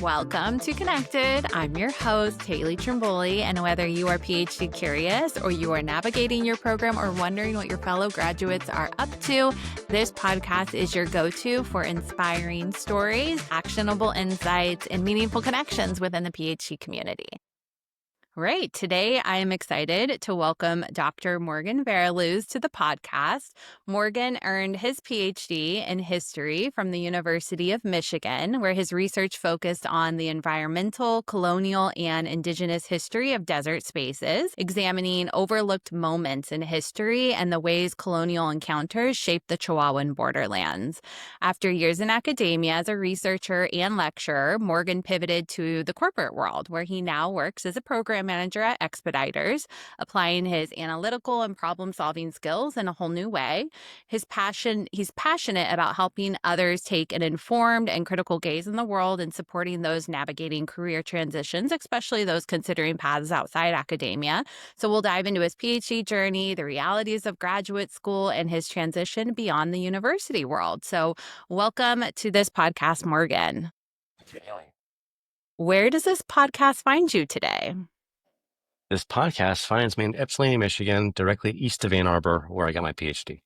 Welcome to Connected. I'm your host, Haley Trimboli, and whether you are PhD curious or you are navigating your program or wondering what your fellow graduates are up to, this podcast is your go-to for inspiring stories, actionable insights, and meaningful connections within the PhD community. Right. Today, I am excited to welcome Dr. Morgan Veraluz to the podcast. Morgan earned his PhD in history from the University of Michigan, where his research focused on the environmental, colonial, and indigenous history of desert spaces, examining overlooked moments in history and the ways colonial encounters shaped the Chihuahuan borderlands. After years in academia as a researcher and lecturer, Morgan pivoted to the corporate world, where he now works as a program manager at Expeditors, applying his analytical and problem-solving skills in a whole new way. He's passionate about helping others take an informed and critical gaze in the world and supporting those navigating career transitions, especially those considering paths outside academia. So we'll dive into his PhD journey, the realities of graduate school, and his transition beyond the university world. So welcome to this podcast, Morgan. Where does this podcast find you today? This podcast finds me in Ypsilanti, Michigan, directly east of Ann Arbor, where I got my PhD.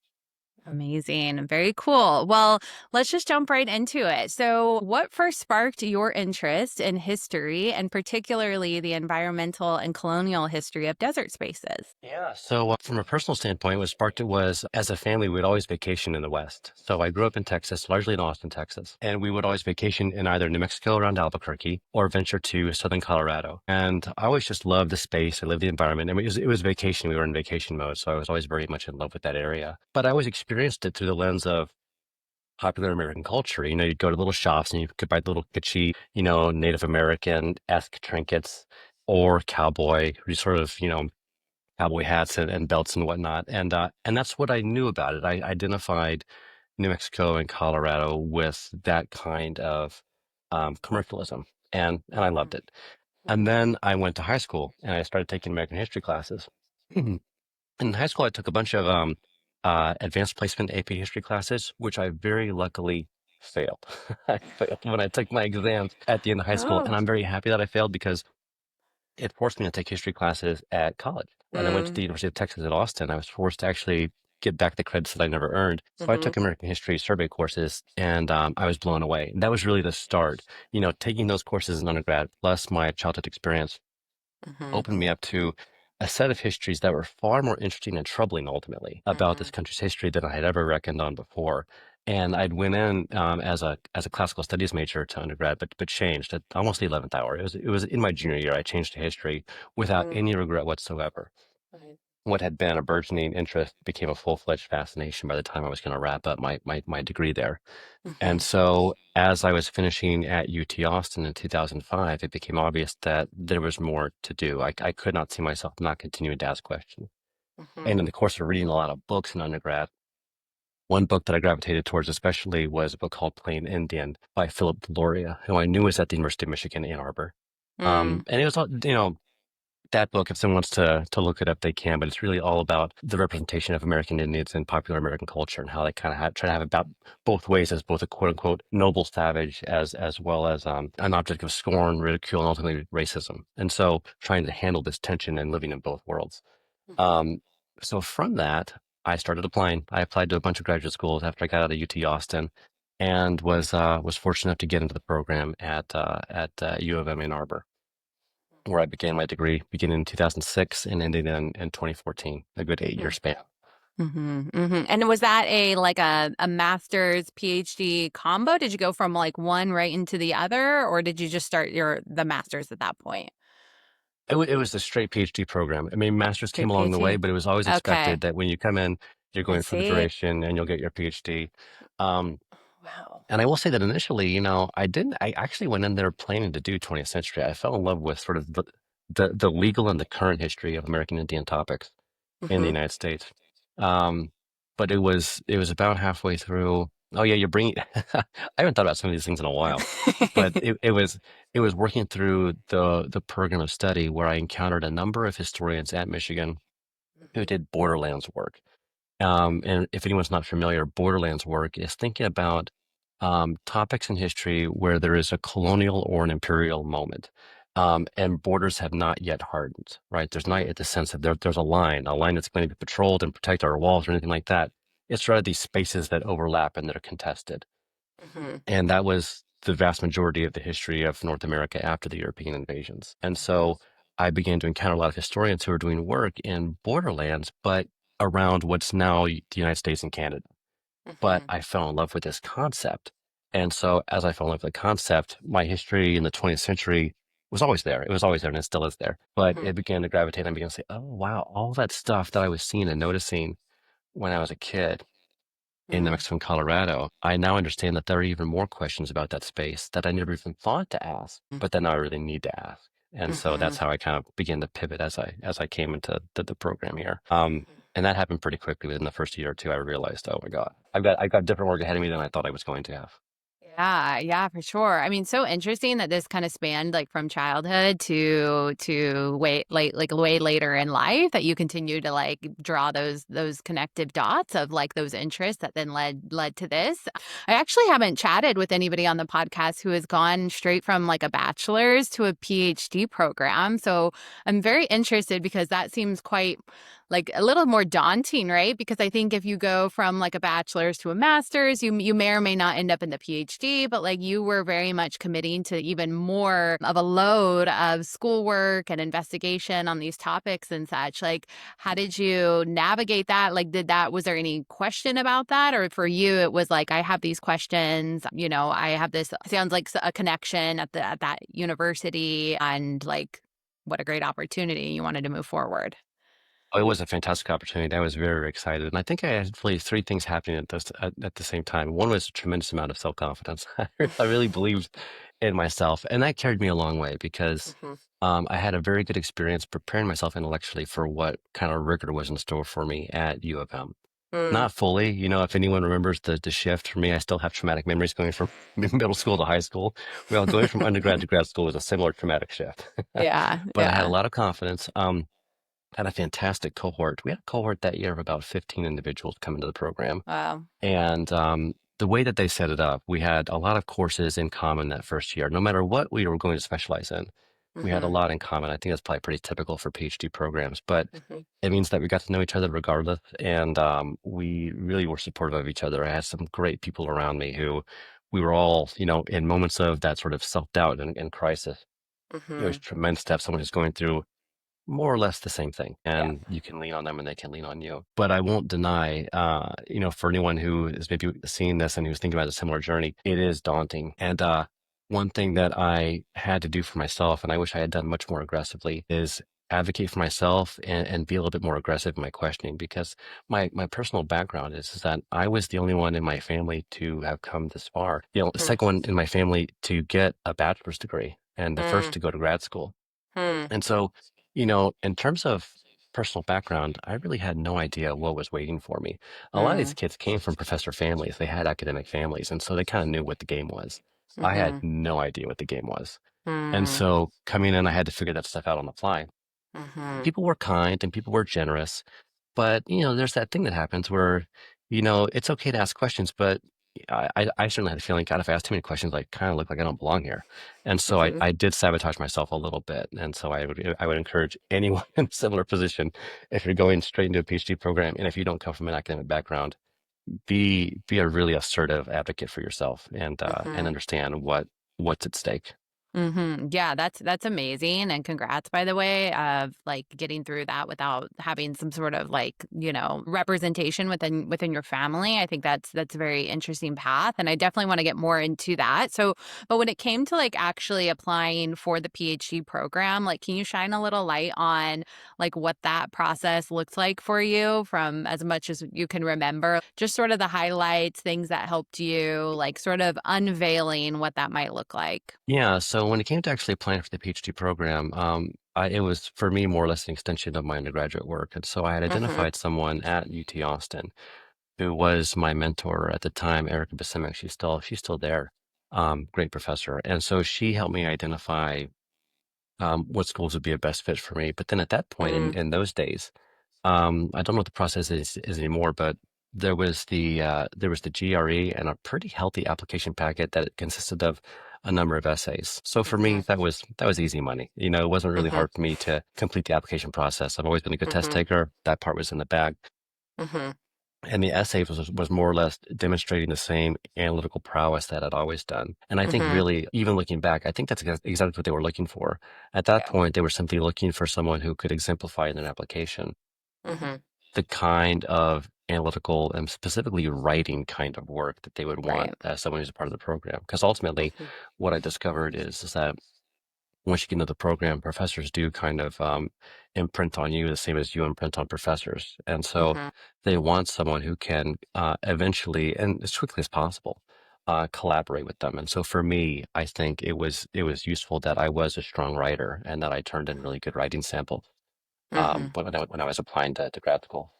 Amazing. Very cool. Well, let's just jump right into it. So, what first sparked your interest in history and particularly the environmental and colonial history of desert spaces? Yeah. So, from a personal standpoint, what sparked it was as a family, we'd always vacation in the West. So, I grew up in Texas, largely in Austin, Texas, and we would always vacation in either New Mexico around Albuquerque or venture to southern Colorado. And I always just loved the space. I loved the environment. And it was vacation. We were in vacation mode. So, I was always very much in love with that area. But I always experienced it through the lens of popular American culture. You'd go to little shops and you could buy little kitschy, Native American-esque trinkets or cowboy, sort of, cowboy hats and belts and whatnot. And that's what I knew about it. I identified New Mexico and Colorado with that kind of commercialism, and I loved it. And then I went to high school and I started taking American history classes. In high school, I took a bunch of advanced placement AP history classes, which I very luckily failed. I failed when I took my exams at the end of high school. And Oh. I'm very happy that I failed because it forced me to take history classes at college. When I went to the University of Texas at Austin, I was forced to actually get back the credits that I never earned. So I took American history survey courses and I was blown away. And that was really the start. Taking those courses in undergrad plus my childhood experience opened me up to a set of histories that were far more interesting and troubling ultimately about this country's history than I had ever reckoned on before. And I'd went in as a classical studies major to undergrad, but changed at almost the 11th hour. It was in my junior year. I changed to history without any regret whatsoever. What had been a burgeoning interest became a full-fledged fascination by the time I was going to wrap up my degree there. And so as I was finishing at UT Austin in 2005, it became obvious that there was more to do. I could not see myself not continuing to ask questions. And in the course of reading a lot of books in undergrad, one book that I gravitated towards especially was a book called Plain Indian by Philip Deloria, who I knew was at the University of Michigan, Ann Arbor. And it was, that book, if someone wants to look it up, they can, but it's really all about the representation of American Indians in popular American culture and how they kind of try to have about both ways as both a quote unquote noble savage as well as an object of scorn, ridicule, and ultimately racism. And so trying to handle this tension and living in both worlds. So from that, I started applying. I applied to a bunch of graduate schools after I got out of UT Austin and was fortunate enough to get into the program at U of M Ann Arbor, where I began my degree beginning in 2006 and ending in 2014, a good 8-year span. And was that a master's PhD combo? Did you go from one right into the other, or did you just start the master's at that point? It was a straight PhD program. I mean, master's came Straight along the way, PhD? but it was always Okay. expected that when you come in, you're I going for the see. duration and you'll get your PhD. Um, Wow. and I will say that initially, I actually went in there planning to do 20th century. I fell in love with sort of the legal and the current history of American Indian topics in the United States. But it was about halfway through. Oh yeah, you're bringing. I haven't thought about some of these things in a while, but it was working through the program of study where I encountered a number of historians at Michigan who did borderlands work. And if anyone's not familiar, borderlands work is thinking about topics in history where there is a colonial or an imperial moment. And borders have not yet hardened, right? There's not yet the sense that there's a line that's going to be patrolled and protect our walls or anything like that. It's rather these spaces that overlap and that are contested. Mm-hmm. And that was the vast majority of the history of North America after the European invasions. And so I began to encounter a lot of historians who are doing work in borderlands, but around what's now the United States and Canada. But I fell in love with this concept. And so as I fell in love with the concept, my history in the 20th century was always there. It was always there and it still is there. But it began to gravitate and I began to say, oh, wow, all that stuff that I was seeing and noticing when I was a kid in New Mexico and Colorado, I now understand that there are even more questions about that space that I never even thought to ask, but that now I really need to ask. And so that's how I kind of began to pivot as I came into the program here. And that happened pretty quickly. Within the first year or two, I realized, oh my God, I've got different work ahead of me than I thought I was going to have. Yeah, yeah, for sure. I mean, so interesting that this kind of spanned like from childhood to way like way later in life that you continue to like draw those connective dots of like those interests that then led to this. I actually haven't chatted with anybody on the podcast who has gone straight from like a bachelor's to a PhD program. So I'm very interested because that seems quite like a little more daunting, right? Because I think if you go from like a bachelor's to a master's, you may or may not end up in the PhD, but like you were very much committing to even more of a load of schoolwork and investigation on these topics and such. Like, how did you navigate that? Like, was there any question about that? Or for you, it was like, I have these questions, I have this, sounds like a connection at that university and like, what a great opportunity. You wanted to move forward. Oh, it was a fantastic opportunity. I was very, very excited. And I think I had really three things happening at the same time. One was a tremendous amount of self-confidence. I really believed in myself. And that carried me a long way because I had a very good experience preparing myself intellectually for what kind of rigor was in store for me at U of M. Not fully, if anyone remembers the shift for me, I still have traumatic memories going from middle school to high school. Well, going from undergrad to grad school was a similar traumatic shift. Yeah, But I had a yeah. lot of confidence. Had a fantastic cohort. We had a cohort that year of about 15 individuals come into the program. Wow. And the way that they set it up, we had a lot of courses in common that first year. No matter what we were going to specialize in, we had a lot in common. I think that's probably pretty typical for PhD programs, but it means that we got to know each other regardless. And we really were supportive of each other. I had some great people around me who we were all, in moments of that sort of self-doubt and crisis. It's tremendous to have someone who's going through more or less the same thing, Yeah. and you can lean on them and they can lean on you. But I won't deny, for anyone who is maybe seeing this and who's thinking about a similar journey, it is daunting. And one thing that I had to do for myself, and I wish I had done much more aggressively, is advocate for myself and be a little bit more aggressive in my questioning, because my personal background is that I was the only one in my family to have come this far. The second one in my family to get a bachelor's degree and the first to go to grad school. And so, in terms of personal background, I really had no idea what was waiting for me. A lot of these kids came from professor families. They had academic families, and so they kind of knew what the game was. I had no idea what the game was. And so coming in, I had to figure that stuff out on the fly. People were kind and people were generous, but there's that thing that happens where, it's okay to ask questions, but I certainly had a feeling, God, if I asked too many questions, I kind of look like I don't belong here. And so I did sabotage myself a little bit. And so I would encourage anyone in a similar position, if you're going straight into a PhD program, and if you don't come from an academic background, be a really assertive advocate for yourself and understand what's at stake. Yeah, that's amazing, and congrats, by the way, of like getting through that without having some sort of like representation within your family. I think that's a very interesting path, and I definitely want to get more into that. So, but when it came to like actually applying for the PhD program, like, can you shine a little light on like what that process looked like for you from as much as you can remember? Just sort of the highlights, things that helped you, like sort of unveiling what that might look like. Yeah, so when it came to actually applying for the PhD program, it was for me more or less an extension of my undergraduate work. And so I had identified someone at UT Austin who was my mentor at the time, Erica Basimic. She's still there. Great professor. And so she helped me identify what schools would be a best fit for me. But then at that point in those days, I don't know what the process is anymore, but there was the GRE and a pretty healthy application packet that consisted of a number of essays. So for me, Mhm. that was easy money. You know, it wasn't really Mhm. hard for me to complete the application process. I've always been a good test Mhm. taker. That part was in the bag. Mhm. And the essay was more or less demonstrating the same analytical prowess that I'd always done. And I think Mhm. really, even looking back, I think that's exactly what they were looking for. At that Yeah. point, they were simply looking for someone who could exemplify in an application Mhm. the kind of analytical and specifically writing kind of work that they would want Right. as someone who's a part of the program. Because ultimately, Mhm. what I discovered is that once you get into the program, professors do kind of imprint on you the same as you imprint on professors. And so Mhm. they want someone who can eventually, and as quickly as possible, collaborate with them. And so for me, I think it was useful that I was a strong writer and that I turned in really good writing samples Mhm. when I was applying to grad school.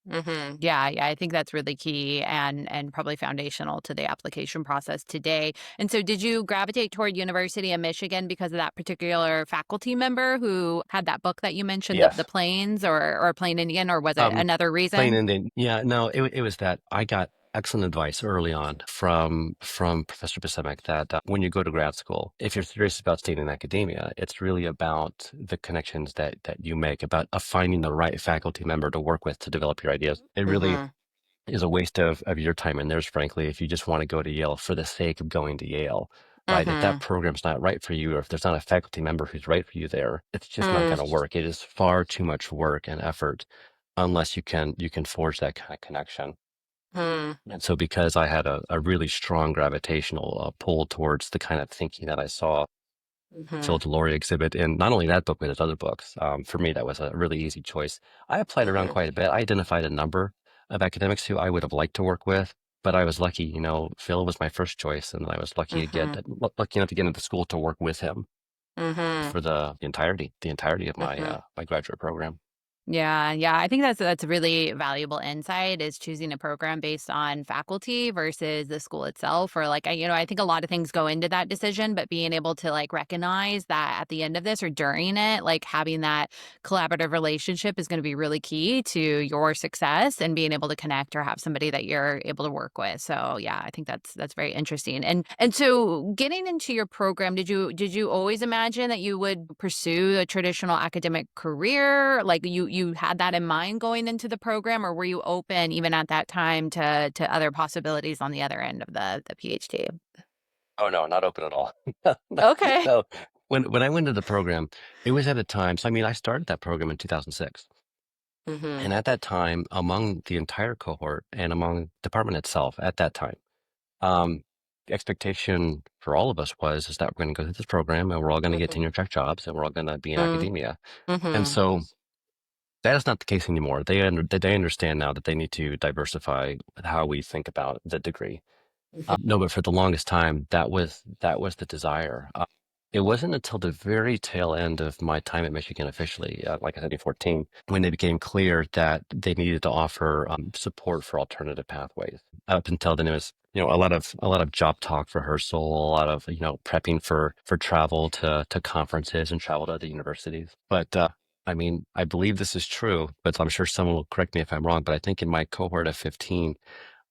Yeah, yeah, I think that's really key and probably foundational to the application process today. And so did you gravitate toward University of Michigan because of that particular faculty member who had that book that you mentioned, the Yes. Plains or Plain Indian, or was it Um, another Plain reason? Indian. Yeah, no, it was that I got excellent advice early on from Professor Buscemic that when you go to grad school, if you're serious about staying in academia, it's really about the connections that you make, about finding the right faculty member to work with to develop your ideas. It really Mhm. is a waste of your time and theirs, frankly, if you just want to go to Yale for the sake of going to Yale. Right. If that Mhm. program's not right for you, or if there's not a faculty member who's right for you there, it's just not Mm. going to work. It is far too much work and effort unless you can forge that kind of connection. Mm. And so because I had a really strong gravitational pull towards the kind of thinking that I saw Phil Mhm. Delory exhibit in not only that book, but his other books, for me, that was a really easy choice. I applied around Mhm. quite a bit. I identified a number of academics who I would have liked to work with, but I was lucky, you know, Phil was my first choice, and I was Mhm. lucky enough to get into school to work with him Mhm. for the entirety of my Mhm. my graduate program. Yeah, yeah. I think that's a really valuable insight is choosing a program based on faculty versus the school itself. Or like I think a lot of things go into that decision, but being able to like recognize that at the end of this or during it, like having that collaborative relationship is going to be really key to your success and being able to connect or have somebody that you're able to work with. So yeah, I think that's very interesting. And so getting into your program, did you always imagine that you would pursue a traditional academic career? Like you had that in mind going into the program, or were you open even at that time to other possibilities on the other end of the PhD? Oh no, not open at all. No, Okay. no. When I went to the program, it was at a time. So I mean, I started that program in 2006. And Mhm. at that time, among the entire cohort and among department itself at that time, um, the expectation for all of us was is that we're going to go through this program and we're all going to get Mhm. tenure track jobs and we're all going to be in Mm. academia. And Mhm. so that is not the case anymore. They understand now that they need to diversify how we think about the degree. Mhm. No, but for the longest time, that was the desire. It wasn't until the very tail end of my time at Michigan officially, like I said, 2014, when it became clear that they needed to offer support for alternative pathways. Up until then, it was a lot of job talk rehearsal, a lot of prepping for travel to conferences and travel to other universities. But I mean, I believe this is true, but I'm sure someone will correct me if I'm wrong. But I think in my cohort of 15.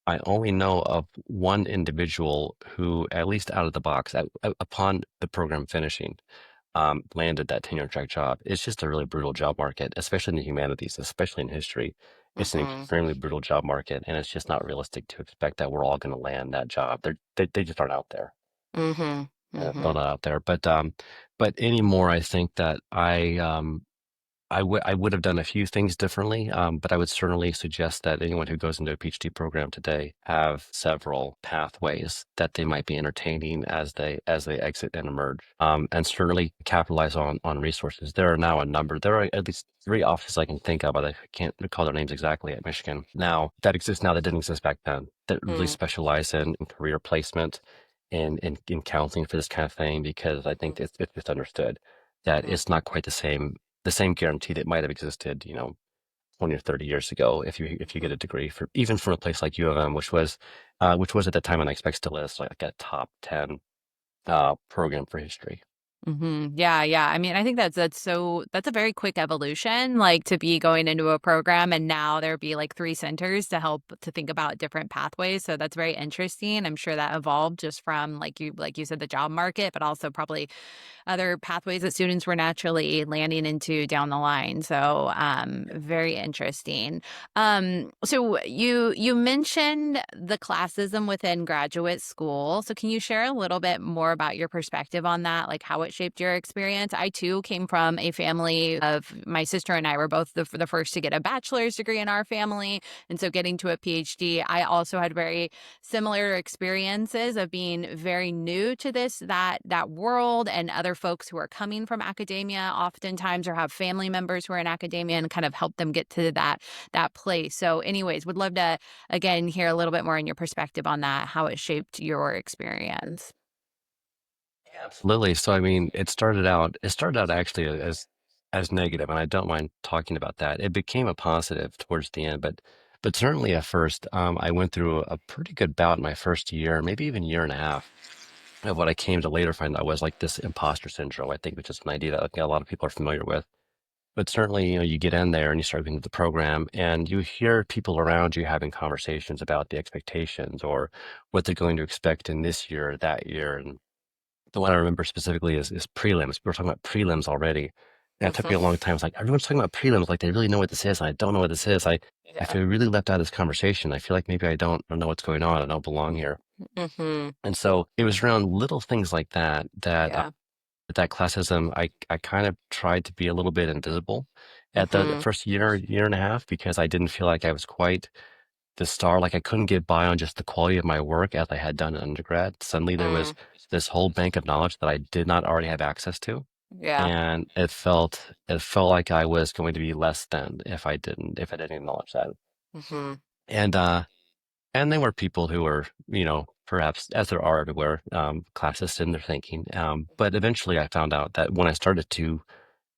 I only know of one individual who, at least out of the box, upon the program finishing, landed that tenure track job. It's just a really brutal job market, especially in the humanities, especially in history. It's an Mhm. extremely brutal job market, and it's just not realistic to expect that we're all going to land that job. They just aren't out there. Mhm. They're Mhm. not out there. But anymore, I think that I would have done a few things differently, but I would certainly suggest that anyone who goes into a PhD program today have several pathways that they might be entertaining as they exit and emerge, and certainly capitalize on resources. There are now a number. There are at least three offices I can think of, but I can't recall their names exactly at Michigan now that exist now that didn't exist back then. That really Mm. specialize in career placement in counseling for this kind of thing, because I think it's misunderstood that Mhm. it's not quite the same guarantee that might have existed, 20 or 30 years ago if you get Mhm. a degree for even from a place like U of M, which was at the time and I expect still is like a top 10 program for history. Yeah, yeah. I mean, I think that's a very quick evolution, like to be going into a program and now there be like three centers to help to think about different pathways. So that's very interesting. I'm sure that evolved just from like you said, the job market, but also probably other pathways that students were naturally landing into down the line. So very interesting. So you mentioned the classism within graduate school. So can you share a little bit more about your perspective on that, like how it shaped your experience? I too came from a family of my sister and I were both the first to get a bachelor's degree in our family. And so getting to a PhD, I also had very similar experiences of being very new to that world, and other folks who are coming from academia oftentimes or have family members who are in academia and kind of help them get to that place. So anyways, would love to again hear a little bit more in your perspective on that, how it shaped your experience. Yeah, absolutely. So I mean, it started out actually as negative, and I don't mind talking about that. It became a positive towards the end, but certainly at first, I went through a pretty good bout in my first year, maybe even year and a half, of what I came to later find out was like this imposter syndrome, I think, which is an idea that a lot of people are familiar with. But certainly, you get in there and you start into the program and you hear people around you having conversations about the expectations or what they're going to expect in this year or that year. And the one I remember specifically is prelims. We were talking about prelims already. And it took me a long time. It's like, everyone's talking about prelims like they really know what this is. And I don't know what this is. I Yeah. feel really left out of this conversation. I feel like maybe I don't know what's going on. I don't belong here. Mm-hmm. And so it was around little things like that Yeah. that classism, I kind of tried to be a little bit invisible at the Mm-hmm. first year and a half because I didn't feel like I was quite the star. Like I couldn't get by on just the quality of my work as I had done in undergrad. Suddenly there was Mm. this whole bank of knowledge that I did not already have access to. Yeah. And it felt like I was going to be less than if I didn't acknowledge that. Mm-hmm. And and they were people who were, perhaps as there are everywhere, classist in their thinking. But eventually I found out that when I started to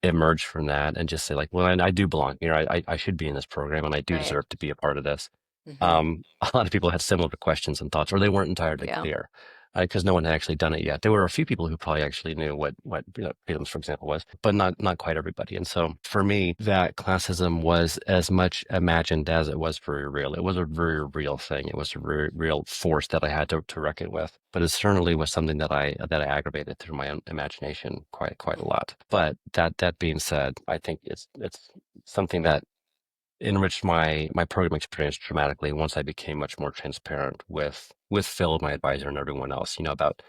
emerge from that and just say like, well, I do belong here. I should be in this program and I do Right. deserve to be a part of this. Mm-hmm. A lot of people had similar questions and thoughts, or they weren't entirely Yeah. clear because no one had actually done it yet. There were a few people who probably actually knew what prelims, for example, was, but not quite everybody. And so for me, that classism was as much imagined as it was very real. It was a very real thing. It was a very real force that I had to reckon with. But it certainly was something that I aggravated through my own imagination quite a lot. But that being said, I think it's something that enriched my program experience dramatically once I became much more transparent with Phil, my advisor, and everyone else. About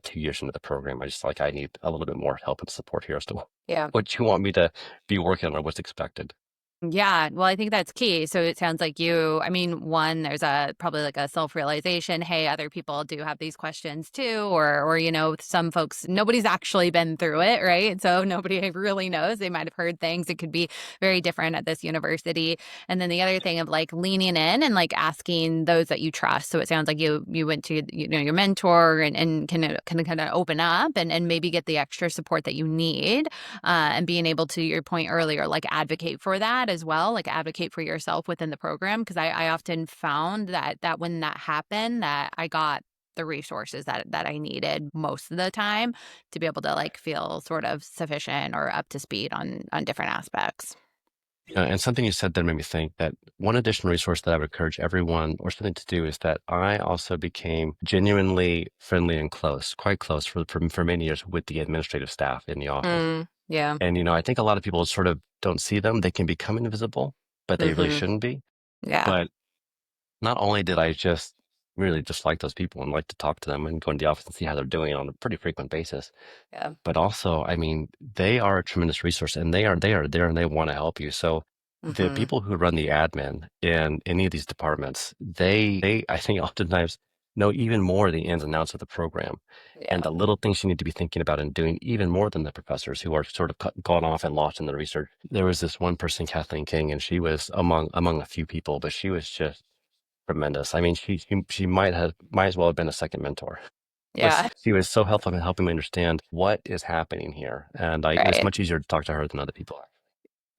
2 years into the program, I just like I need a little bit more help and support here as to Yeah. what you want me to be working on or what's expected. Yeah, well, I think that's key. So it sounds like I mean, one, there's a probably like a self-realization, hey, other people do have these questions too, or some folks, nobody's actually been through it, right? So nobody really knows. They might have heard things. It could be very different at this university. And then the other thing of like leaning in and like asking those that you trust. So it sounds like you went to your mentor and kind of open up and maybe get the extra support that you need, and being able to your point earlier, like advocate for that as well, like advocate for yourself within the program. Because I often found that when that happened, that I got the resources that I needed most of the time to be able to like feel sort of sufficient or up to speed on different aspects. And something you said that made me think that one additional resource that I would encourage everyone or something to do is that I also became genuinely friendly and close, quite close for many years with the administrative staff in the office. Mm. Yeah. And, I think a lot of people sort of don't see them. They can become invisible, but they really Mm-hmm. shouldn't be. Yeah. But not only did I just really dislike those people and like to talk to them and go into the office and see how they're doing on a pretty frequent basis, Yeah. but also, I mean, they are a tremendous resource and they are there and they want to help you. So the Mm-hmm. people who run the admin in any of these departments, they I think oftentimes know even more the ins and outs of the program and Yeah. the little things you need to be thinking about and doing even more than the professors who are sort of gone off and lost in the research. There was this one person, Kathleen King, and she was among a few people, but she was just tremendous. I mean, she might as well have been a second mentor. Yeah. She was so helpful in helping me understand what is happening here, and it was Right. much easier to talk to her than other people.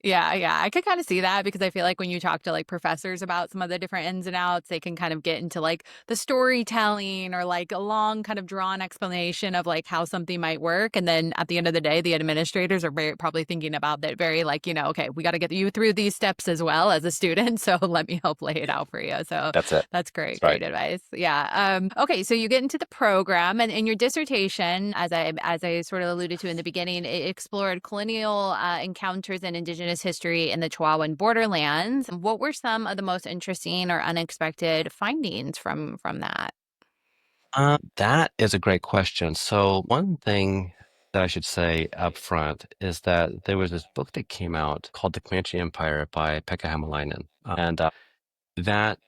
Yeah, I could kind of see that because I feel like when you talk to like professors about some of the different ins and outs, they can kind of get into like the storytelling or like a long kind of drawn explanation of like how something might work. And then at the end of the day, the administrators are probably thinking about that very like, okay, we got to get you through these steps as well as a student. So let me help lay it out for you. So That's it. that's That's great. right. Great advice. Yeah. Okay. So you get into the program and in your dissertation, as I sort of alluded to in the beginning, it explored colonial encounters in indigenous history in the Chihuahuan borderlands. What were some of the most interesting or unexpected findings from that? That is a great question. So one thing that I should say up front is that there was this book that came out called The Comanche Empire by Pekka Hämäläinen. And that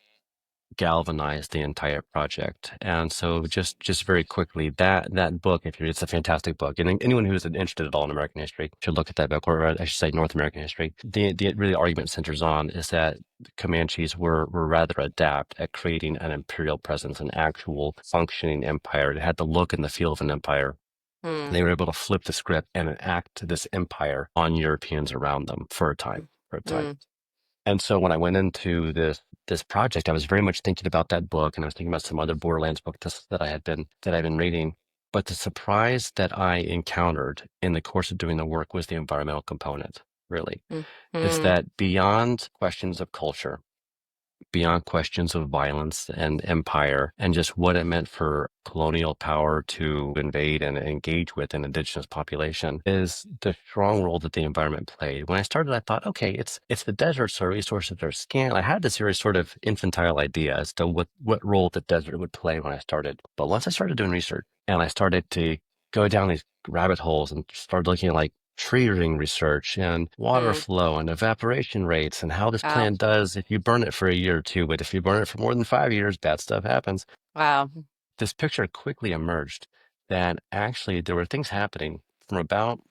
galvanized the entire project. And so just very quickly, that book, if you it's a fantastic book. And anyone who's interested at all in American history should look at that book, or I should say North American history. The really argument centers on is that the Comanches were rather adept at creating an imperial presence, an actual functioning empire. It had the look and the feel of an empire. And Mm, they were able to flip the script and enact this empire on Europeans around them for a time. For a time. mm, And so when I went into this project, I was very much thinking about that book, and I was thinking about some other Borderlands books that I've been reading. But the surprise that I encountered in the course of doing the work was the environmental component, really. mm, Is mm, that beyond questions of culture, beyond questions of violence and empire and just what it meant for colonial power to invade and engage with an indigenous population is the strong role that the environment played. When I started, I thought, okay, it's the desert, so resources are scant. I had this very sort of infantile idea as to what role the desert would play when I started. But once I started doing research and I started to go down these rabbit holes and started looking at like tree ring research and water mm. flow and evaporation rates and how this Wow. plant does if you burn it for a year or two. But if you burn it for more than 5 years, bad stuff happens. Wow. This picture quickly emerged that actually there were things happening from about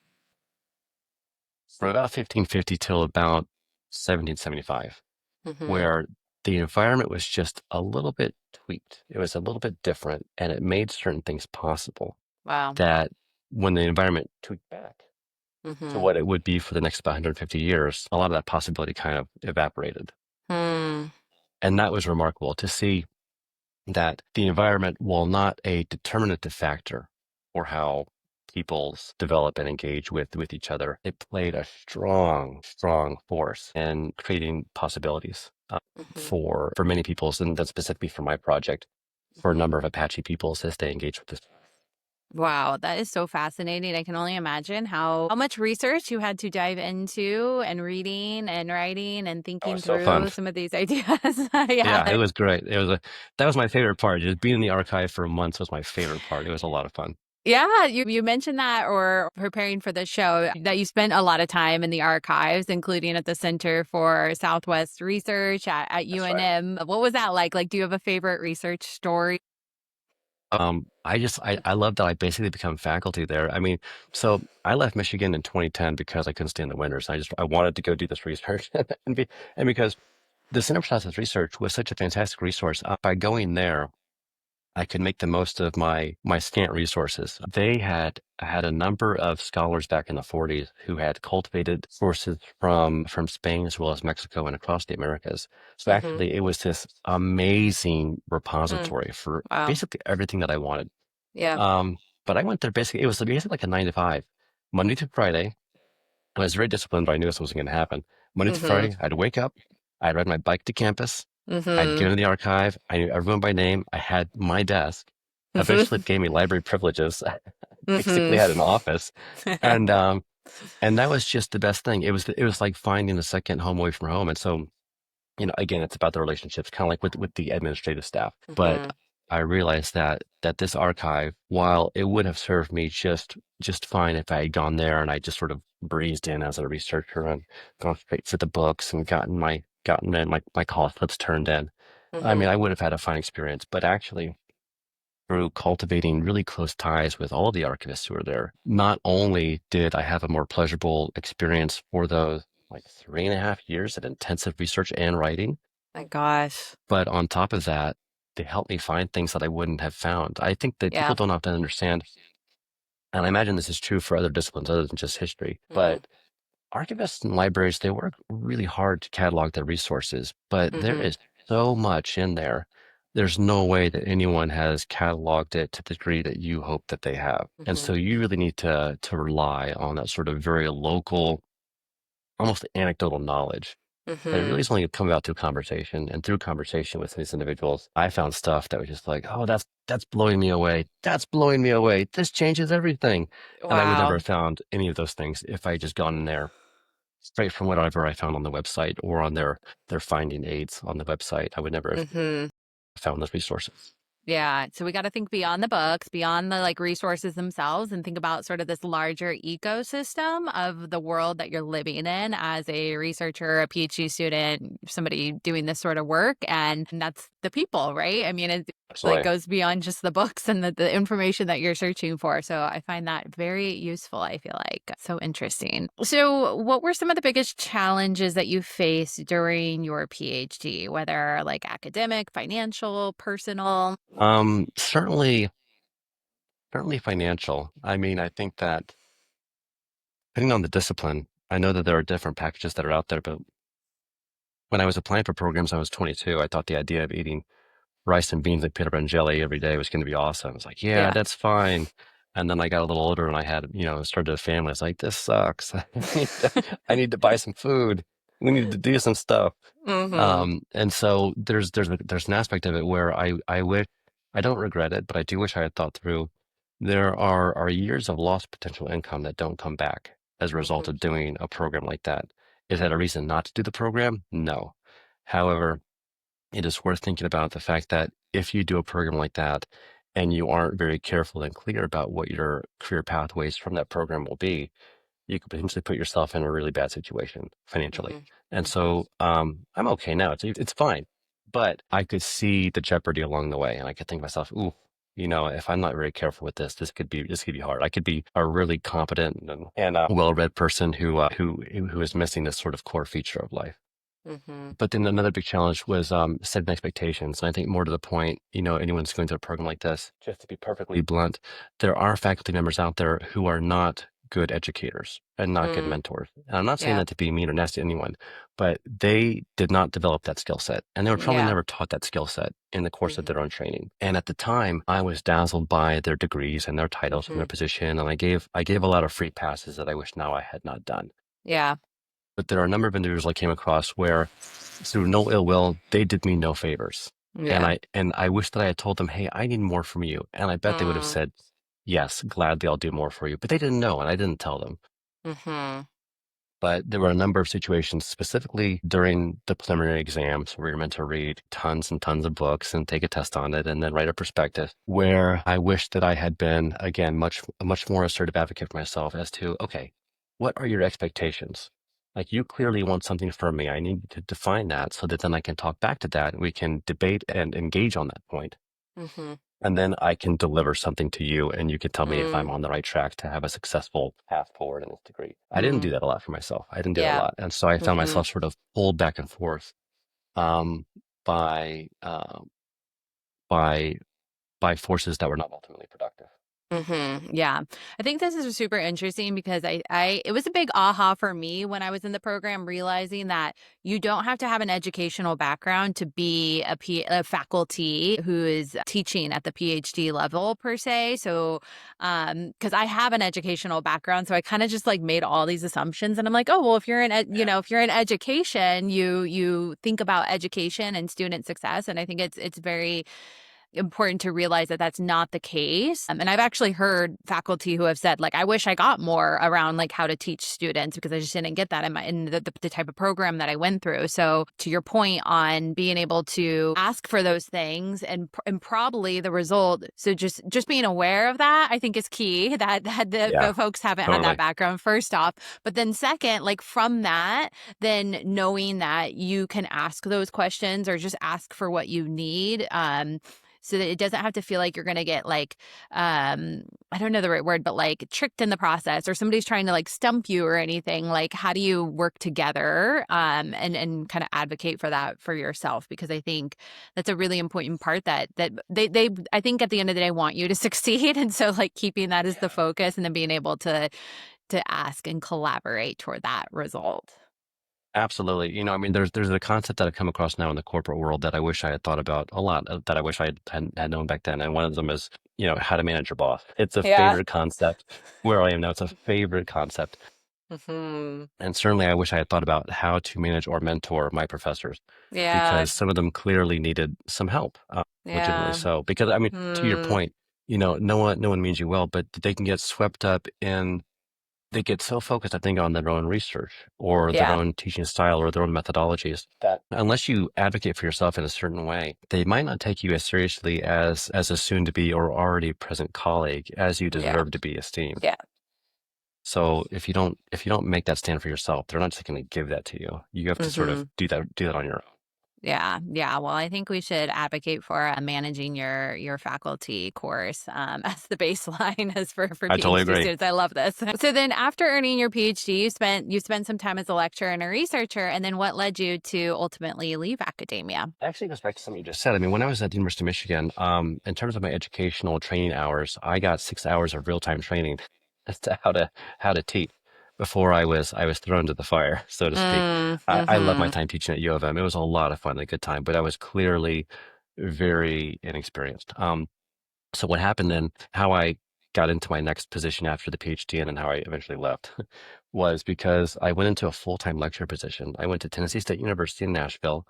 1550 till about 1775, Mm-hmm. where the environment was just a little bit tweaked. It was a little bit different, and it made certain things possible Wow. that when the environment tweaked back to Mm-hmm. what it would be for the next about 150 years, a lot of that possibility kind of evaporated. Mm, And that was remarkable to see that the environment, while not a determinative factor for how peoples develop and engage with each other, it played a strong force in creating possibilities mm-hmm. for many peoples, and then specifically for my project, for a Mm-hmm. number of Apache peoples as they engage with this. Wow, that is so fascinating. I can only imagine how much research you had to dive into and reading and writing and That thinking was so fun. through some of these ideas. Yeah, it Yeah. was great. That was my favorite part. Just being in the archive for months was my favorite part. It was a lot of fun. Yeah, you mentioned that or preparing for the show that you spent a lot of time in the archives, including at the Center for Southwest Research at That's right. UNM. What was that like? Like, do you have a favorite research story? I love that I basically become faculty there. I mean, so I left Michigan in 2010 because I couldn't stand the winters. I wanted to go do this research and because the Center for Southwest Research was such a fantastic resource. By going there, I could make the most of my scant resources. They had a number of scholars back in the 40s who had cultivated sources from Spain as well as Mexico and across the Americas. So Mm-hmm. actually, it was this amazing Mm. repository for Wow. basically everything that I wanted. Yeah. But I went there basically, it was basically like a 9 to 5, Monday through Friday. I was very disciplined, but I knew this wasn't going to happen. Monday through Mm-hmm. Friday, I'd wake up, I'd ride my bike to campus, I'd Mm-hmm. get into the archive. I knew everyone by name. I had my desk. Eventually, Mm-hmm. it gave me library privileges. I basically had an Mm-hmm. office, and that was just the best thing. It was like finding a second home away from home. And so, again, it's about the relationships, kind of like with the administrative staff. But Mm-hmm. I realized that this archive, while it would have served me just fine if I had gone there and I just sort of breezed in as a researcher and gone straight for the books and gotten in my call slips turned in. I Mm-hmm. mean, I would have had a fine experience, but actually through cultivating really close ties with all the archivists who were there, not only did I have a more pleasurable experience for those like 3.5 years of intensive research and writing, My gosh. but on top of that, they helped me find things that I wouldn't have found. I think that Yeah. people don't often understand, and I imagine this is true for other disciplines other than just history, Mm-hmm. but archivists and libraries, they work really hard to catalog their resources, but there Mm-hmm. is so much in there. There's no way that anyone has cataloged it to the degree that you hope that they have. And Mm-hmm. so you really need to rely on that sort of very local, almost anecdotal knowledge. But it Mm-hmm. really is only come about through conversation. And through conversation with these individuals, I found stuff that was just like, oh, that's blowing me away. That's blowing me away. This changes everything. And I would never Wow. have found any of those things if I had just gone in there straight from whatever I found on the website or on their finding aids on the website. I would never have Mm-hmm. found those resources. Yeah. So we got to think beyond the books, beyond the like resources themselves, and think about sort of this larger ecosystem of the world that you're living in as a researcher, a PhD student, somebody doing this sort of work. And that's the people, right? I mean, it like Absolutely. goes beyond just the books and the information that you're searching for. So I find that very useful, I feel like. So interesting. So what were some of the biggest challenges that you faced during your PhD, whether like academic, financial, personal? Certainly, certainly financial. I mean, I think that depending on the discipline, I know that there are different packages that are out there, but when I was applying for programs, I was 22. I thought the idea of eating rice and beans and peanut butter and jelly every day was going to be awesome. I was like, yeah, Yeah. that's fine. And then I got a little older and I had, started a family. I was like, this sucks. I need to buy some food. We need to do some stuff. Mm-hmm. And so there's an aspect of it where I wish, I don't regret it, but I do wish I had thought through. There are years of lost potential income that don't come back as a result Mm-hmm. of doing a program like that. Is that a reason not to do the program? No. However, it is worth thinking about the fact that if you do a program like that and you aren't very careful and clear about what your career pathways from that program will be, you could potentially put yourself in a really bad situation financially. And Mm-hmm. so I'm okay now. It's fine. But I could see the jeopardy along the way. And I could think to myself, ooh, if I'm not very careful with this could be hard. I could be a really competent and well-read person who is missing this sort of core feature of life. Mm-hmm. But then another big challenge was setting expectations. And I think more to the point, anyone's going through a program like this, just to be perfectly blunt, there are faculty members out there who are not good educators and not good Mm. mentors. And I'm not saying Yeah. that to be mean or nasty to anyone, but they did not develop that skill set. And they were probably Yeah. never taught that skill set in the course of Mm-hmm. their own training. And at the time, I was dazzled by their degrees and their titles and Mm-hmm. their position. And I gave a lot of free passes that I wish now I had not done. Yeah. But there are a number of individuals I came across where, through no ill will, they did me no favors. And Yeah. I wish that I had told them, hey, I need more from you. And I bet they would have Mm. said, yes, gladly I'll do more for you. But they didn't know, and I didn't tell them. Mm-hmm. But there were a number of situations, specifically during the preliminary exams, where you're meant to read tons and tons of books and take a test on it and then write a perspective, where I wish that I had been, again, much more assertive advocate for myself as to, okay, what are your expectations? Like, you clearly want something from me. I need to define that so that then I can talk back to that and we can debate and engage on that point. Mm-hmm. And then I can deliver something to you and you can tell me if I'm Mm. on the right track to have a successful path forward in this degree. I didn't do Mm. that a lot for myself. I didn't do that a Yeah. lot. And so I found Mm-hmm. myself sort of pulled back and forth um, by, by, by forces that were not ultimately productive. Mm-hmm. Yeah. I think this is super interesting because it was a big aha for me when I was in the program, realizing that you don't have to have an educational background to be a faculty who is teaching at the PhD level per se. So, because I have an educational background, so I kind of just like made all these assumptions, and I'm like, oh well, if you're if you're in education, you think about education and student success, and I think it's very important to realize that that's not the case. And I've actually heard faculty who have said, like, I wish I got more around like how to teach students because I just didn't get that in the type of program that I went through. So to your point on being able to ask for those things and probably the result. So just being aware of that, I think is key that Yeah, the folks haven't had that totally. background first off. But then second, like from that, then knowing that you can ask those questions or just ask for what you need. So that it doesn't have to feel like you're going to get like I don't know the right word, but like tricked in the process or somebody's trying to like stump you or anything. Like how do you work together and kind of advocate for that for yourself, because I think that's a really important part that they I think at the end of the day want you to succeed, and so like keeping that as the focus and then being able to to ask and collaborate toward that result. Absolutely. I mean, there's a concept that I've come across now in the corporate world that I wish I had thought about a lot, that I wish I had known back then. And one of them is, how to manage your boss. It's a Yeah. favorite concept. Where I am now, it's a favorite concept. Mm-hmm. And certainly I wish I had thought about how to manage or mentor my professors, Yeah. because some of them clearly needed some help, legitimately Yeah. so. Because I mean, to your Mm. point, no one means you well, but they can get swept up in, they get so focused, I think, on their own research or their Yeah. own teaching style or their own methodologies, that unless you advocate for yourself in a certain way, they might not take you as seriously as a soon to be or already present colleague as you Yeah. deserve to be esteemed. Yeah. So if you don't make that stand for yourself, they're not just going to give that to you. You have to sort Mm-hmm. of do that on your own. Yeah, yeah. Well, I think we should advocate for managing your faculty course as the baseline as for I totally PhD agree. students. I love this. So then, after earning your PhD, you spent some time as a lecturer and a researcher, and then what led you to ultimately leave academia? Actually, it goes back to something you just said. I mean, when I was at the University of Michigan, in terms of my educational training hours, I got 6 hours of real-time training as to how to teach before I was thrown to the fire, so to speak. I love my Mm-hmm. time teaching at U of M. It was a lot of fun and a good time, but I was clearly very inexperienced. So what happened then, how I got into my next position after the PhD and then how I eventually left was because I went into a full-time lecture position. I went to Tennessee State University in Nashville.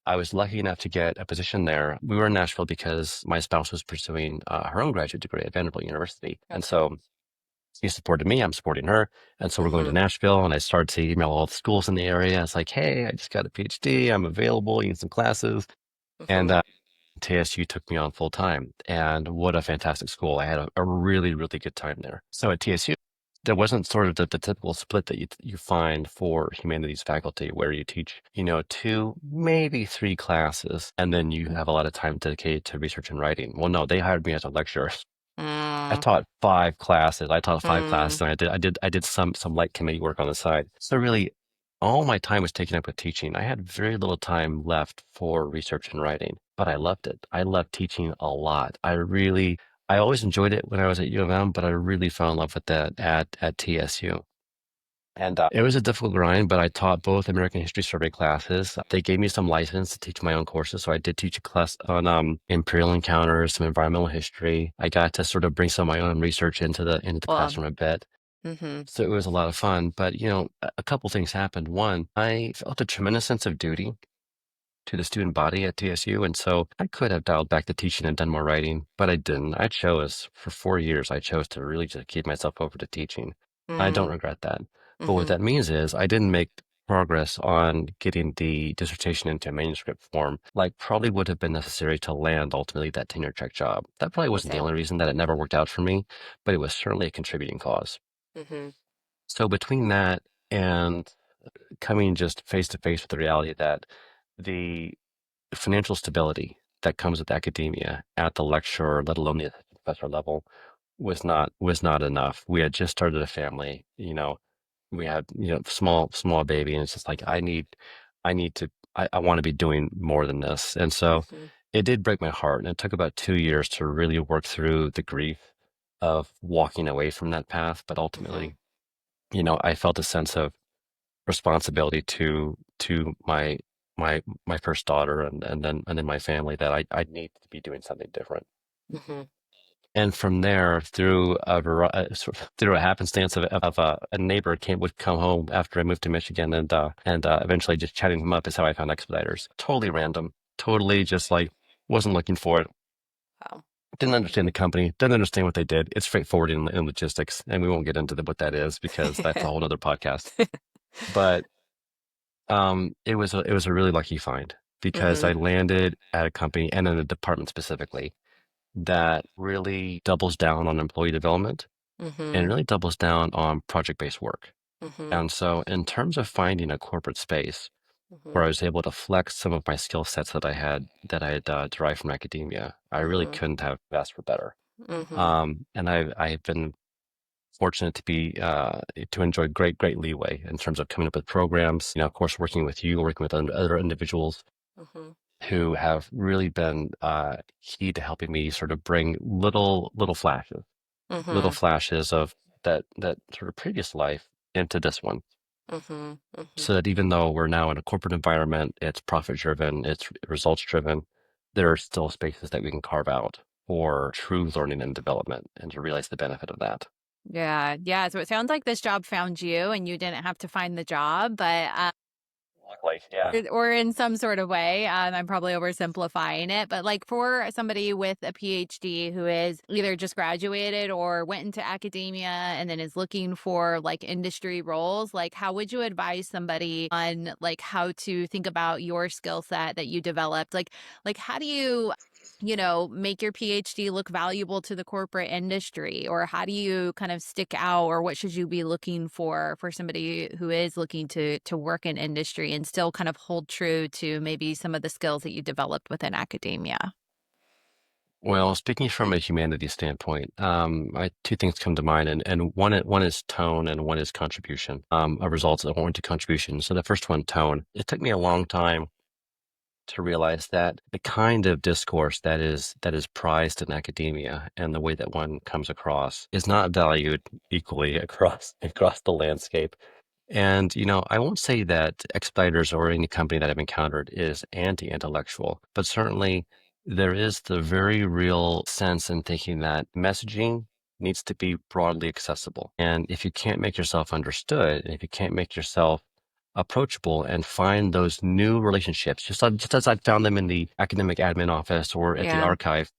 I was lucky enough to get a position there. We were in Nashville because my spouse was pursuing her own graduate degree at Vanderbilt University. And Okay. so she supported me, I'm supporting her. And so we're going to Mm-hmm. Nashville, and I started to email all the schools in the area. It's like, hey, I just got a PhD. I'm available. You need some classes. And Mm-hmm. TSU took me on full time. And what a fantastic school. I had a really, really good time there. So at TSU, there wasn't sort of the typical split that you find for humanities faculty, where you teach, two, maybe three classes, and then you have a lot of time dedicated to research and writing. Well, no, they hired me as a lecturer. I Mm. taught five classes. I taught five classes, Mm. and I did some light committee work on the side. So really, all my time was taken up with teaching. I had very little time left for research and writing, but I loved it. I loved teaching a lot. I always enjoyed it when I was at U of M, but I really fell in love with that at TSU. And it was a difficult grind, but I taught both American History Survey classes. They gave me some license to teach my own courses. So I did teach a class on imperial encounters, some environmental history. I got to sort of bring some of my own research into the Well, classroom a bit. Mm-hmm. So it was a lot of fun. But, a couple things happened. One, I felt a tremendous sense of duty to the student body at TSU. And so I could have dialed back the teaching and done more writing, but I didn't. For 4 years, I chose to really just keep myself over to teaching. I don't Mm. regret that. But what Mm-hmm. that means is I didn't make progress on getting the dissertation into manuscript form, like probably would have been necessary to land ultimately that tenure track job. That probably wasn't the Okay. only reason that it never worked out for me, but it was certainly a contributing cause. Mm-hmm. So between that and coming just face to face with the reality that the financial stability that comes with academia at the lecturer, let alone the professor level, was not enough. We had just started a family, we had, small baby, and it's just like I want to be doing more than this. And so Mm-hmm. it did break my heart. And it took about 2 years to really work through the grief of walking away from that path. But Mm-hmm. ultimately, I felt a sense of responsibility to my first daughter, and then my family, that I need to be doing something different. Mm-hmm. And from there, through a happenstance of a neighbor would come home after I moved to Michigan, and eventually just chatting him up is how I found Expeditors. Totally random, totally just like wasn't looking for it. Wow. Didn't understand the company, didn't understand what they did. It's straightforward in logistics, and we won't get into what that is because that's a whole other podcast. But it was a really lucky find because Mm-hmm. I landed at a company and in a department specifically that really doubles down on employee development and Mm-hmm. really doubles down on project-based work. Mm-hmm. And so in terms of finding a corporate space Mm-hmm. where I was able to flex some of my skill sets that I had derived from academia, I really Mm-hmm. couldn't have asked for better. Mm-hmm. And I've been fortunate to enjoy great leeway in terms of coming up with programs. Of course, working with you, working with other individuals Mm-hmm. who have really been key to helping me sort of bring little Mm-hmm. flashes of that sort of previous life into this one. Mm-hmm. Mm-hmm. So that even though we're now in a corporate environment, it's profit driven, it's results driven, there are still spaces that we can carve out for true learning and development and to realize the benefit of that. Yeah. Yeah. So it sounds like this job found you and you didn't have to find the job, but Luckily, yeah. or in some sort of way. I'm probably oversimplifying it, but like for somebody with a PhD who is either just graduated or went into academia and then is looking for like industry roles, like how would you advise somebody on like how to think about your skill set that you developed? Like how do you make your PhD look valuable to the corporate industry? Or how do you kind of stick out, or what should you be looking for somebody who is looking to work in industry and still kind of hold true to maybe some of the skills that you developed within academia? Well, speaking from a humanities standpoint, two things come to mind, and one is tone and one is contribution, of results oriented contribution. So the first one, tone. It took me a long time to realize that the kind of discourse that is prized in academia and the way that one comes across is not valued equally across the landscape. And, I won't say that Expeditors or any company that I've encountered is anti-intellectual, but certainly there is the very real sense in thinking that messaging needs to be broadly accessible. And if you can't make yourself understood, and if you can't make yourself approachable and find those new relationships, just as I found them in the academic admin office or at the Yeah. archive,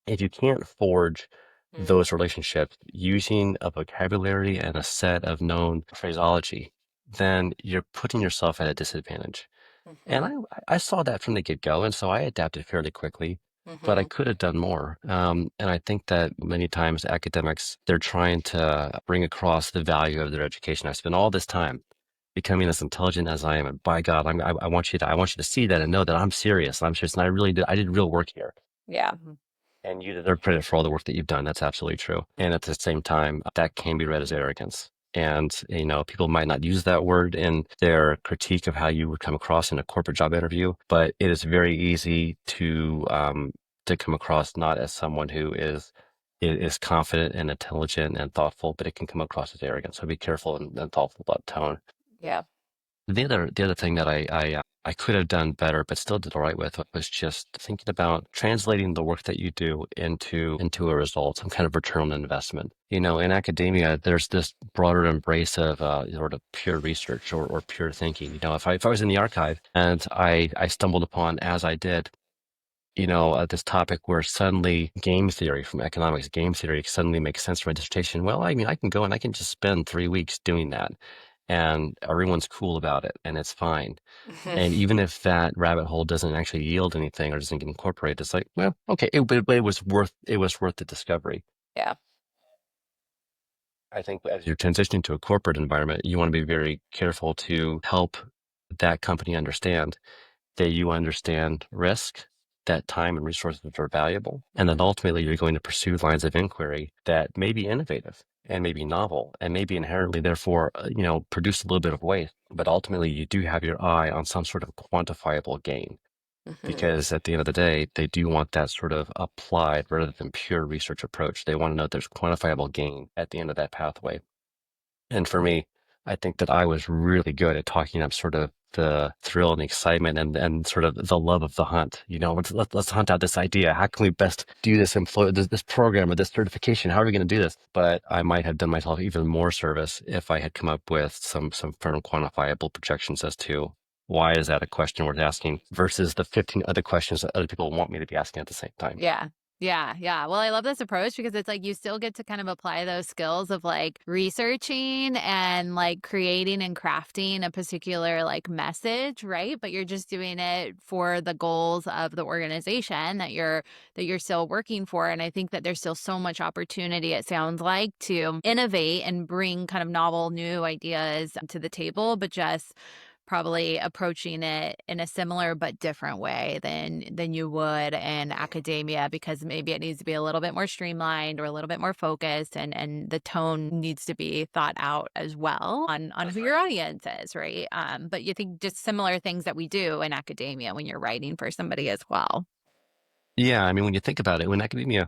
if you can't forge those relationships using a vocabulary and a set of known phraseology, then you're putting yourself at a disadvantage. And Mm-hmm. I saw that from the get-go, and so I adapted fairly quickly, but I Mm-hmm. could have done more. And I think that many times academics, they're trying to bring across the value of their education. I spent all this time becoming as intelligent as I am, and by God, I want you to see that and know that I'm serious. I'm serious, and I did real work here. Yeah. And you deserve credit for all the work that you've done. That's absolutely true. And at the same time, that can be read as arrogance. And, people might not use that word in their critique of how you would come across in a corporate job interview, but it is very easy to come across not as someone who is confident and intelligent and thoughtful, but it can come across as arrogant. So be careful and thoughtful about tone. Yeah. The other thing that I could have done better, but still did all right with, was just thinking about translating the work that you do into a result, some kind of return on investment. In academia, there's this broader embrace of sort of pure research or pure thinking. If I was in the archive and I stumbled upon, as I did, this topic where suddenly game theory from economics, game theory suddenly makes sense for my dissertation. Well, I mean, I can go and I can just spend 3 weeks doing that, and everyone's cool about it, and it's fine. And even if that rabbit hole doesn't actually yield anything or doesn't get incorporated, it's like, well, okay, but it was worth the discovery. Yeah. I think as you're transitioning to a corporate environment, you want to be very careful to help that company understand that you understand risk, that time and resources are valuable, and that ultimately you're going to pursue lines of inquiry that may be innovative and may be novel and may be inherently, therefore, produce a little bit of waste. But ultimately, you do have your eye on some sort of quantifiable gain, Mm-hmm. because at the end of the day, they do want that sort of applied rather than pure research approach. They want to know there's quantifiable gain at the end of that pathway. And for me, I think that I was really good at talking up sort of the thrill and excitement and sort of the love of the hunt. Let's hunt out this idea. How can we best do this program or this certification? How are we going to do this? But I might have done myself even more service if I had come up with some firm quantifiable projections as to why is that a question worth asking versus the 15 other questions that other people want me to be asking at the same time. Yeah. Yeah. Yeah. Well, I love this approach because it's like you still get to kind of apply those skills of like researching and like creating and crafting a particular like message, right? But you're just doing it for the goals of the organization that you're still working for. And I think that there's still so much opportunity, it sounds like, to innovate and bring kind of novel new ideas to the table, but just probably approaching it in a similar but different way than you would in academia, because maybe it needs to be a little bit more streamlined or a little bit more focused, and the tone needs to be thought out as well on That's who your right. audience is, right? But you think just similar things that we do in academia when you're writing for somebody as well. Yeah, I mean, when you think about it, when academia,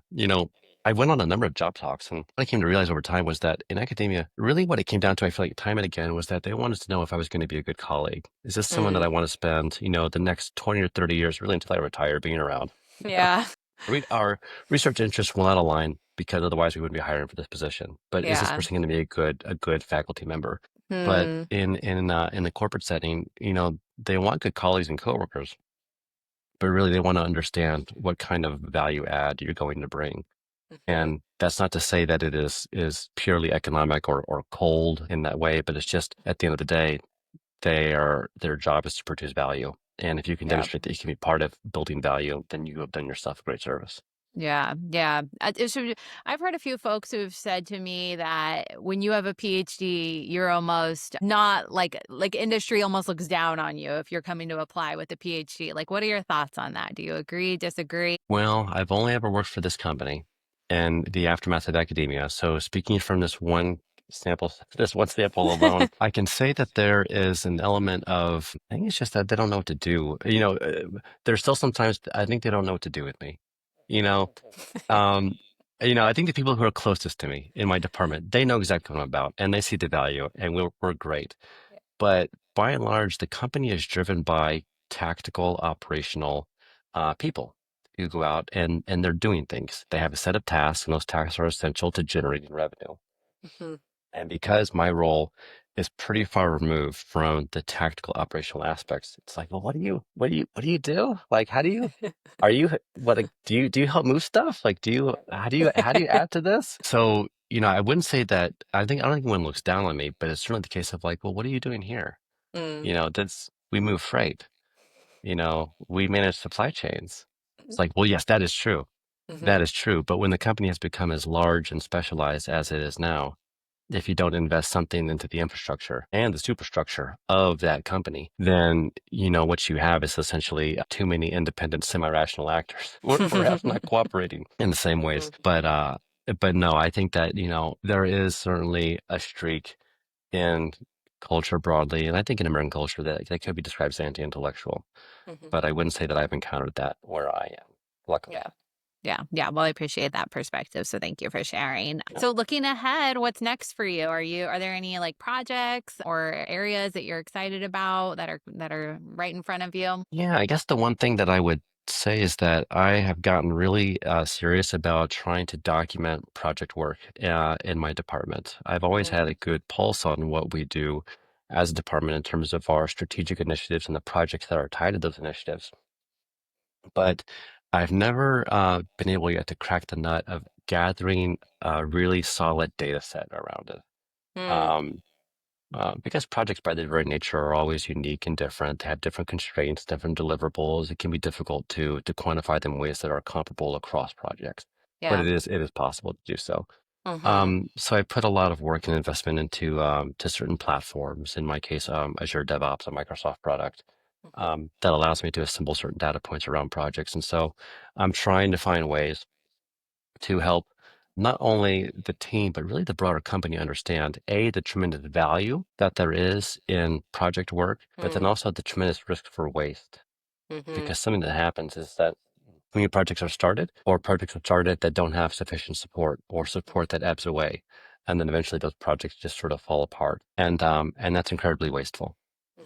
I went on a number of job talks, and what I came to realize over time was that in academia, really what it came down to, I feel like time and again, was that they wanted to know if I was going to be a good colleague. Is this someone that I Mm. want to spend, the next 20 or 30 years, really until I retire, being around? Yeah. Our research interests will not align because otherwise we wouldn't be hiring for this position. But is this Yeah. person going to be a good faculty member? But Hmm. in the corporate setting, they want good colleagues and coworkers, but really they want to understand what kind of value add you're going to bring. Hmm. And that's not to say that it is purely economic or cold in that way, but it's just at the end of the day, their job is to produce value. And if you can Yeah. demonstrate that you can be part of building value, then you have done yourself a great service. Yeah, yeah. I've heard a few folks who've said to me that when you have a PhD, you're almost not like industry almost looks down on you if you're coming to apply with a PhD. Like, what are your thoughts on that? Do you agree, disagree? Well, I've only ever worked for this company and the aftermath of academia. So speaking from sample, this one sample alone, I can say that there is an element of, I think it's just that they don't know what to do. There's still sometimes I think they don't know what to do with me. You know, um, I think the people who are closest to me in my department, they know exactly what I'm about and they see the value and we're great. But by and large, the company is driven by tactical, operational people who go out and they're doing things. They have a set of tasks, and those tasks are essential to generating revenue. Hmm. And because my role is pretty far removed from the tactical operational aspects, it's like, well, what do you do? Like, are you, do you help move stuff? Like, how do you add to this? So, I wouldn't say that, I don't think anyone looks down on me, but it's certainly the case of like, well, what are you doing here? Mm. We move freight, we manage supply chains. It's like, well, yes, that is true. Hmm. That is true. But when the company has become as large and specialized as it is now, if you don't invest something into the infrastructure and the superstructure of that company, then what you have is essentially too many independent, semi-rational actors. We're perhaps not cooperating in the same ways. But no, I think that, there is certainly a streak in culture broadly, and I think in American culture that could be described as anti-intellectual. Hmm. But I wouldn't say that I've encountered that where I am, luckily. Yeah. Yeah, yeah. Well, I appreciate that perspective. So thank you for sharing. Yeah. So looking ahead, what's next for you? Are there any like projects or areas that you're excited about that are right in front of you? Yeah, I guess the one thing that I would say is that I have gotten really serious about trying to document project work in my department. I've always had a Mm. good pulse on what we do as a department in terms of our strategic initiatives and the projects that are tied to those initiatives. But I've never been able yet to crack the nut of gathering a really solid data set around it. Mm. Um, because projects by their very nature are always unique and different, they have different constraints, different deliverables. It can be difficult to quantify them in ways that are comparable across projects, but Yeah. it is possible to do so. Hmm. So I put a lot of work and investment into to certain platforms. In my case, Azure DevOps, a Microsoft product, Hmm. that allows me to assemble certain data points around projects. And so I'm trying to find ways to help not only the team, but really the broader company understand the tremendous value that there is in project work, but then Mm. also the tremendous risk for waste. Hmm. Because something that happens is that when your projects are started or projects are started that don't have sufficient support or support that ebbs away, and then eventually those projects just sort of fall apart. And that's incredibly wasteful.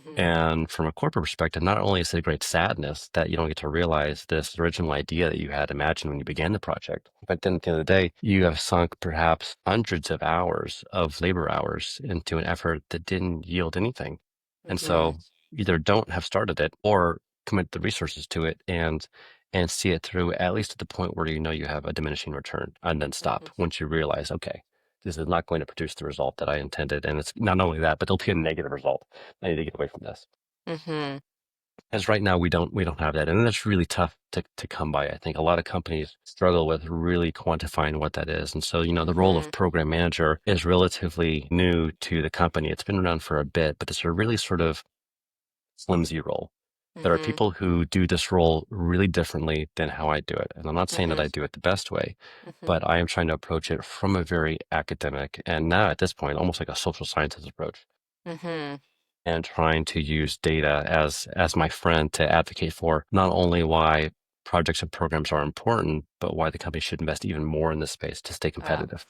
Hmm. And from a corporate perspective, not only is it a great sadness that you don't get to realize this original idea that you had imagined when you began the project, but then at the end of the day, you have sunk perhaps hundreds of hours of labor hours into an effort that didn't yield anything. And Hmm. so either don't have started it or commit the resources to it and see it through at least to the point where you have a diminishing return and then stop once you realize, okay, this is not going to produce the result that I intended. And it's not only that, but it'll be a negative result. I need to get away from this. Hmm. As right now we don't have that. And that's really tough to come by. I think a lot of companies struggle with really quantifying what that is. And so, the role Hmm. of program manager is relatively new to the company. It's been around for a bit, but it's a really sort of flimsy role. There are Hmm. people who do this role really differently than how I do it. And I'm not saying that Hmm. I do it the best way, Hmm. but I am trying to approach it from a very academic and now at this point, almost like a social sciences approach Hmm. and trying to use data as my friend to advocate for not only why projects and programs are important, but why the company should invest even more in this space to stay Wow. competitive.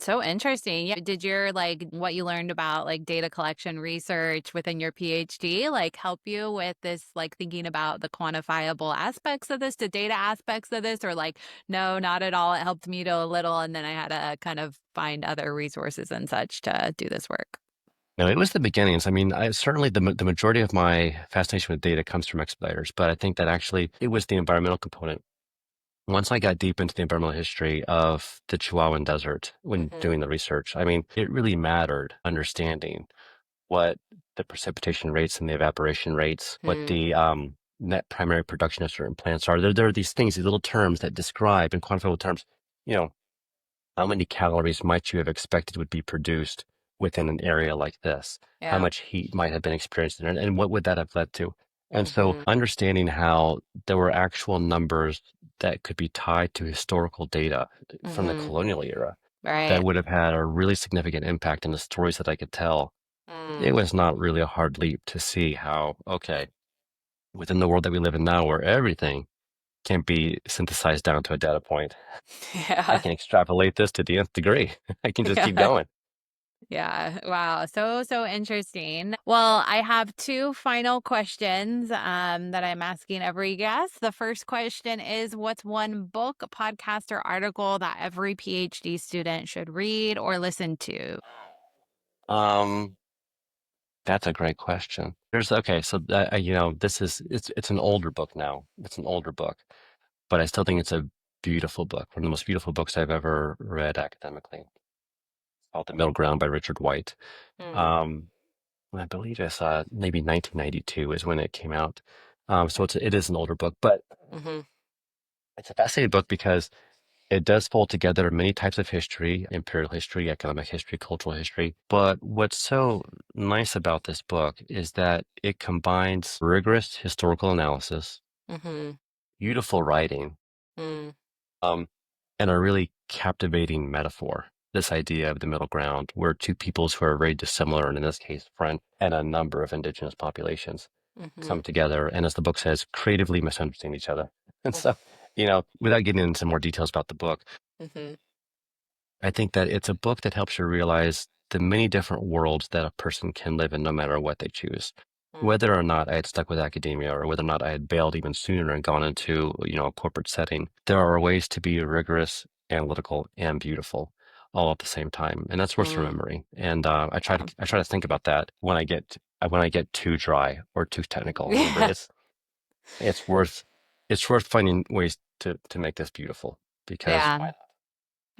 So interesting. Yeah. Did your what you learned about data collection research within your PhD help you with this thinking about the quantifiable aspects of this, the data aspects of this, or no, not at all. It helped me to a little, and then I had to kind of find other resources and such to do this work. No, it was the beginnings. I mean, I certainly the majority of my fascination with data comes from Expeditors, but I think that actually it was the environmental component. Once I got deep into the environmental history of the Chihuahuan Desert when Mm-hmm. doing the research, I mean, it really mattered understanding what the precipitation rates and the evaporation rates, what Hmm. the net primary production of certain plants are. There are these things, these little terms that describe in quantifiable terms, you know, how many calories might you have expected would be produced within an area like this? How Yeah. much heat might have been experienced there? And what would that have led to? And so Mm-hmm. understanding how there were actual numbers that could be tied to historical data from the Mm-hmm. colonial era that Right. would have had a really significant impact on the stories that I could tell. It Mm. was not really a hard leap to see how, okay, within the world that we live in now, where everything can be synthesized down to a data point, I Yeah. can extrapolate this to the nth degree. I can just keep Yeah. going. Yeah. Wow. So interesting. Well, I have two final questions that I'm asking every guest. The first question is, what's one book, podcast, or article that every PhD student should read or listen to? Um, that's a great question. Okay, so it's an older book now. It's an older book, but I still think it's a beautiful book. One of the most beautiful books I've ever read academically. It's called The Middle Ground by Richard White. Mm. Um, I believe it's maybe 1992 is when it came out. So it is an older book, but Mm-hmm. it's a fascinating book because it does fold together many types of history, imperial history, economic history, cultural history. But what's so nice about this book is that it combines rigorous historical analysis, Mm-hmm. beautiful writing, Mm. um, and a really captivating metaphor. This idea of the middle ground, where two peoples who are very dissimilar, and in this case, French and a number of indigenous populations, Mm-hmm. come together, and as the book says, creatively misunderstand each other. And so, without getting into more details about the book, Mm-hmm. I think that it's a book that helps you realize the many different worlds that a person can live in no matter what they choose. Mm. Whether or not I had stuck with academia or whether or not I had bailed even sooner and gone into, a corporate setting, there are ways to be rigorous, analytical, and beautiful all at the same time. And that's worth Mm. remembering. And Yeah. I try to think about that when I get too dry or too technical. Remember, Yeah. it's worth it's worth finding ways to make this beautiful because Yeah. why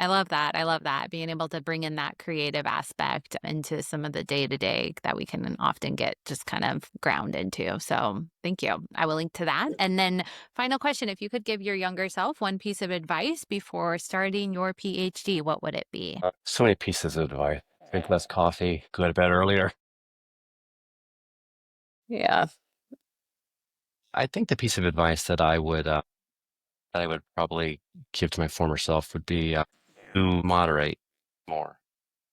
I love that. I love that. Being able to bring in that creative aspect into some of the day to day that we can often get just kind of ground into. So thank you. I will link to that. And then, final question, if you could give your younger self one piece of advice before starting your PhD, what would it be? So many pieces of advice. Drink less coffee, go to bed earlier. Yeah. I think the piece of advice that I would probably give to my former self would be to moderate more,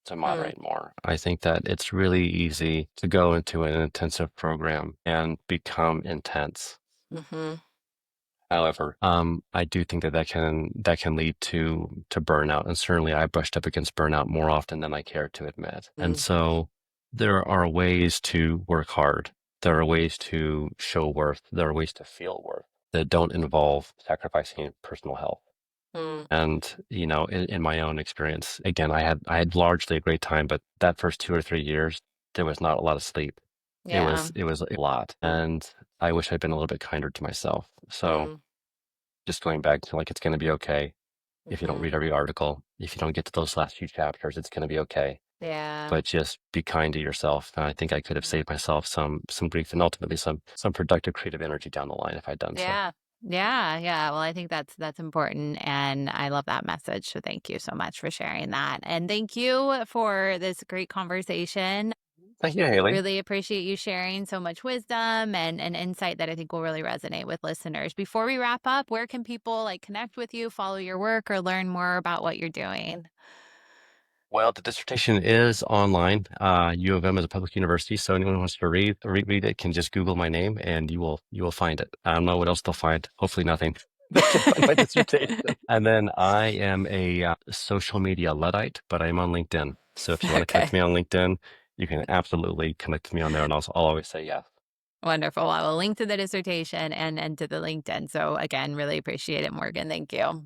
to Mm. moderate more. I think that it's really easy to go into an intensive program and become intense. Mm-hmm. However, I do think that can lead to burnout, and certainly I brushed up against burnout more often than I care to admit. And Mm. so there are ways to work hard. There are ways to show worth. There are ways to feel worth that don't involve sacrificing personal health. Mm. And in my own experience, again, I had largely a great time, but that first 2 or 3 years, there was not a lot of sleep. It Yeah. was it was a lot, and I wish I'd been a little bit kinder to myself. So Mm. just going back to like, it's going to be okay. If you don't Mm-hmm. read every article, if you don't get to those last few chapters, it's going to be okay. Yeah. But just be kind to yourself. And I think I could have saved myself some grief and ultimately some productive creative energy down the line if I'd done so. Yeah. Yeah, yeah. Well, I think that's important and I love that message. So thank you so much for sharing that. And thank you for this great conversation. Thank you, Haley. Really appreciate you sharing so much wisdom and insight that I think will really resonate with listeners. Before we wrap up, where can people connect with you, follow your work, or learn more about what you're doing? Well, the dissertation is online. U of M is a public university, so anyone who wants to read it can just Google my name, and you will find it. I don't know what else they'll find. Hopefully, nothing. They can find my dissertation. And then I am a social media Luddite, but I'm on LinkedIn. So if you want to connect Okay. me on LinkedIn, you can absolutely connect me on there, and I'll always say yes. Wonderful. I will link to the dissertation and to the LinkedIn. So again, really appreciate it, Morgan. Thank you.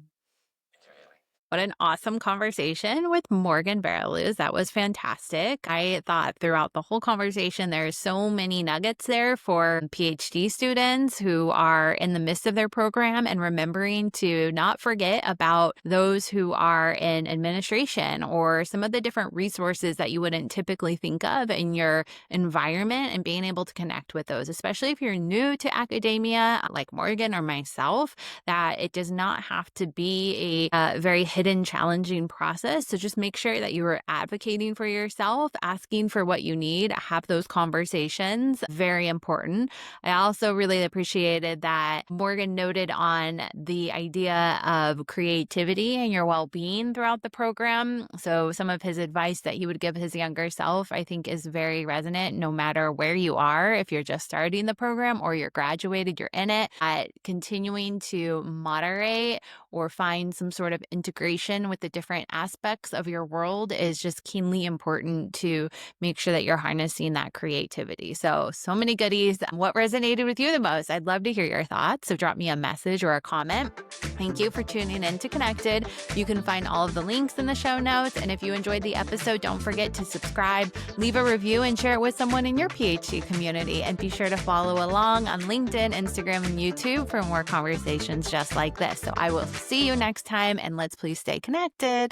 What an awesome conversation with Morgan Veraluz. That was fantastic. I thought throughout the whole conversation, there's so many nuggets there for PhD students who are in the midst of their program and remembering to not forget about those who are in administration or some of the different resources that you wouldn't typically think of in your environment and being able to connect with those, especially if you're new to academia like Morgan or myself, that it does not have to be a very hidden, challenging process. So just make sure that you are advocating for yourself, asking for what you need, have those conversations. Very important. I also really appreciated that Morgan noted on the idea of creativity and your well-being throughout the program. So some of his advice that he would give his younger self, I think, is very resonant no matter where you are. If you're just starting the program or you're graduated, you're in it, continuing to moderate or find some sort of integration with the different aspects of your world is just keenly important to make sure that you're harnessing that creativity. So many goodies. What resonated with you the most? I'd love to hear your thoughts. So drop me a message or a comment. Thank you for tuning in to Connected. You can find all of the links in the show notes. And if you enjoyed the episode, don't forget to subscribe, leave a review, and share it with someone in your PhD community. And be sure to follow along on LinkedIn, Instagram, and YouTube for more conversations just like this. So I will see you next time, and let's please stay connected.